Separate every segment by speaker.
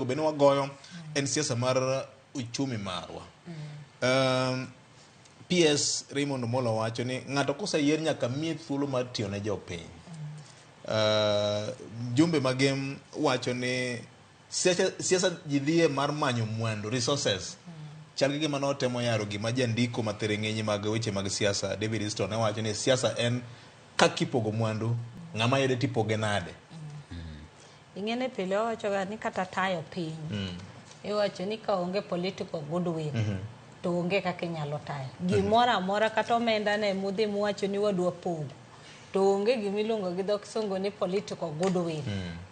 Speaker 1: bene wagoyo en siasa mar uchumi marwa. PS Raymond Omolo wacho ni ng'ato koseyier nyaka miye thuolo mar tiyo ne jopiny. Jumbe magem wacho ni siasa jidhie mar manyo mwandu resources. Chal gi gima notemo yaro gima jandiko mathereng'enye mag weche mag siasa David Easton ne wacho ni siasa en kakipogo mwandu ng'ama yede tipoge nade.
Speaker 2: Ing'ene pile wacho ni kata tayo piny. Iwacho ni ka onge political goodwill to onge kaka inyalo tayo. Gimoro amora kata omenda ne mudhi muwacho ni wadwa pogo. To onge gimiluongo gi dhok songo ni political goodwill.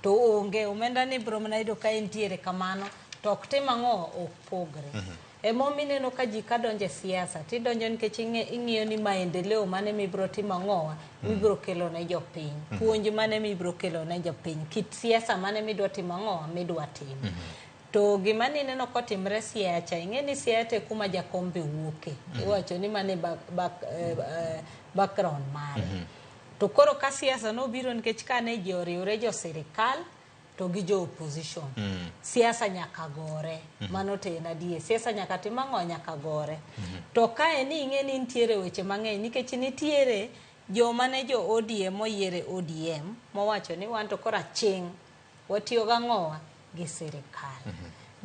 Speaker 2: To onge omenda ni bro mana ido ka entiere kamano to ok tim ang'o ok pogre. Emomineno ka ji kadonje siasa tidonjo nikech ing'iyo ni maendeleo mane mibro timo ang'owa mibro kelo ne jopiny. Puonj mane mibro kelo ne jopiny. Kit siasa mane midwa timo ang'owa midwa timo. To gima nineno kotimre Siaya, ing'eni Siaya kuma jakombe wuoke. Iwacho ni mane background mare. To koro ka siasa nobiro nikech kane ji oriwre jo sirikal to gi jo opposition. Siasa nyaka gore. Mano to en adier. Siasa nyaka tim ang'o nyaka gore. To kae ni ing'eni nitiere weche mang'eny nikech nitiere joma ne jo ODM moyiere ODM mowacho ni wan to koro aching' watiyo gang'owa gi sirikal.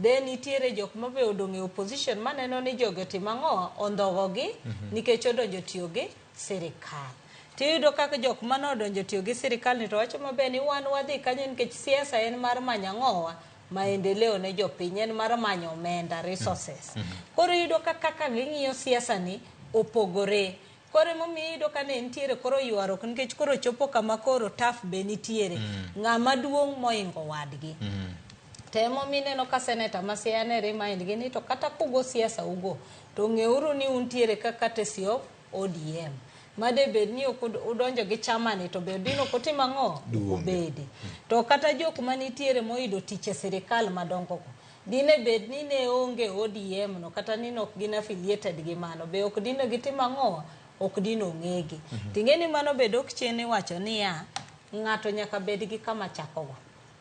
Speaker 2: Then nitiere jok mabe odong' e opposition maneno ni jogo timo ang'owa ondhogogi nikech odonjo tiyo gi sirikal. Tiyudo kaka jok manodonjo tiyo gi sirikal ni to wacho mabe ni wan wadhi kanyo nikech siasa en mar manyo ang'owa maendeleo ne jopiny, en mar manyo omenda resources. Koro yudo kaka ging'iyo siasa ni opogore. Koro momiyo iyudo ka ne nitiere koro ywaruok nikech koro chopo kama koro taf be nitiere. Ng'ama duong' moingo wadgi. Temo mineno ka seneta ma Siaya ne remind gi ni to kata kugo siasa ugo to ng'euru ni untiere kaka tesi of ODM. Made bed ni udonjo gi chama ni to bed ni okotimo ang'o ubedi. To kata jok manitiere moido tich e sirikal madongo ko. Dine bed ni ne onge ODM no kata ni ok gin affiliated gi mano be ok dine gitimo ang'o ok dino ng'egi. Ting'eni mano bed ok chene wacho niya ng'ato nyaka bed gi kama chakogo.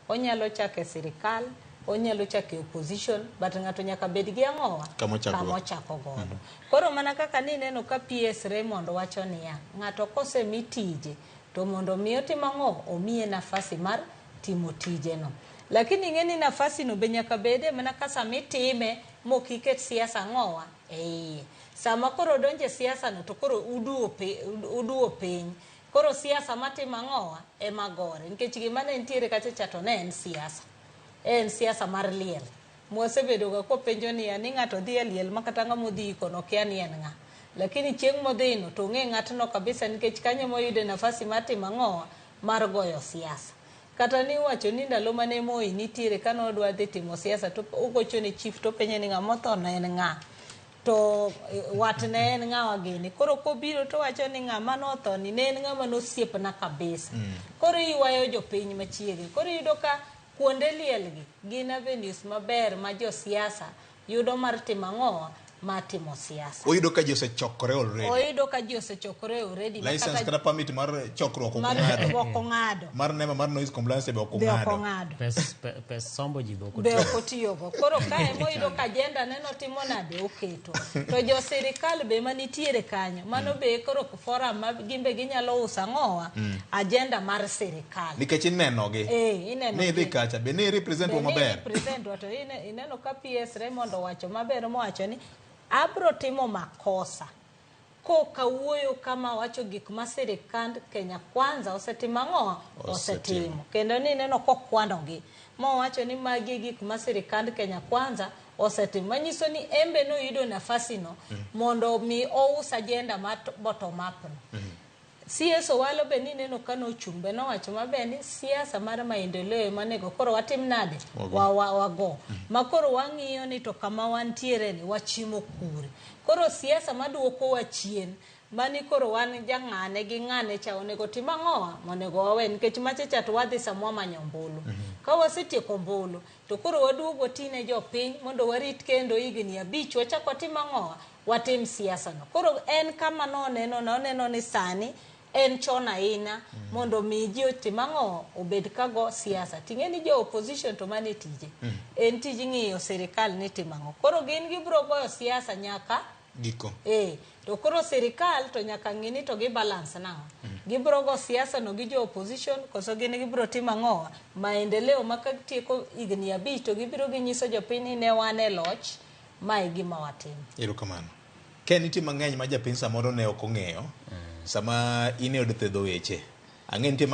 Speaker 2: Onyalo chake sirikal, onyalo chake opposition, but ng'ato nyaka bed gi ang'owa kama chako godo. Koro mana kaka ni neno ka PS Raymond wacho niya ng'ato kose mi tije to mondo mi otim ang'o omiye nafasi mar timo tije no. Lakini ng'eni nafasi no be nyaka bede mana ka sami time mokiket siasa ang'owa sama koro donje siasa no to koro uduo piny. Koro siasa matimo ang'owa ema gore nikech gima ne nitiere kacha to ne en siasa. En siasa mar liel. Mwasebedo ga kopenjo ni ng'ato dhi e liel makata ng'amo dhi ikono kia ni en ng'a. Lakini chieng' modhino to ng'e ng'atno kabisa nikech kanyo moyude nafasi mar timo ang'owa mar goyo siasa. Kata ni wacho ni ndalo mane Moi nitiere kanodwa dhi timo siasa to ugocho ni chief to penye ni ng'ama otho ne en ng'a. To watne en ng'awa gini. Koro kobiro to wacho ni ng'ama notho ni ne en ng'ama nosiepna kabisa. Koro iwayo jopiny machiegni. Koro yudo ka kuonde liel gi gin avenues maber ma jo siasa yudo mar timo ang'owa matimo siasa.
Speaker 1: Oyudo ka ji osechokore already.
Speaker 2: Oyudo ka ji osechokore already.
Speaker 1: License kata permit mar chokruok
Speaker 2: okong'ado.
Speaker 1: Mar nema mar noise compliance be okong'ado.
Speaker 3: Pes sombo ji
Speaker 2: be okotiyogo. Koro kae moyudo ka agenda neno timo nade oketo. To jo sirikal be manitiere kanyo. Mano be koro forum ma gimbe ginyalo uso ang'owa agenda mar sirikal.
Speaker 1: Nikech inenogi.
Speaker 2: Ineno.
Speaker 1: Ne idhi kacha be ne represent wa maber.
Speaker 2: Represent wa to ineno ka PS Raymond wacho maber mowacho ni abro timo makosa ko kawuoyo kama wacho gik ma sirikand Kenya Kwanza osetimo ang'owa osetimo. Kendo ni neno kokwanogi mowacho ni magi gik ma sirikand Kenya Kwanza osetimo. Manyiso ni embe no yudo nafasi no mondo mi ous agenda ma bottom up no. CS Owalo be ni neno kano chumbe no wacho mabe ni siasa mar maendeleo manego koro watim nade wago makoro wang'iyo ni to kama wantiere ni wachimo kure. Koro siasa maduoko wa chien mani koro wan jang'ane gi ng'ane cha onego tim ang'owa monego wawe nikech machacha to wadhi samwa manyo ombulu. Ka wasetieko ombulu to koro waduogo tine jopiny mondo warit kendo higni 5 wachako tim ang'owa watim siasa no. Koro en kama noneno ni sani en chon ahinya mondo mi ji otim ang'o obed kago siasa. Ting'e ni jo opposition to mane tije en tij ng'iyo sirikal ni timo ang'o. Koro gin gibiro goyo siasa nyaka
Speaker 1: giko.
Speaker 2: To koro sirikal to nyaka ng'ini to gi balance nang'o. Gibiro go siasa no gi jo opposition koso gin gibiro timo ang'o maendeleo makatieko higni 5 to gibiro ginyiso jopiny ni ne wan e loch mae gima watimo.
Speaker 1: Erokamano. Ke nitie mang'eny ma japiny samoro ne ok ong'eyo sama in e od thedho weche. Ang'e nitie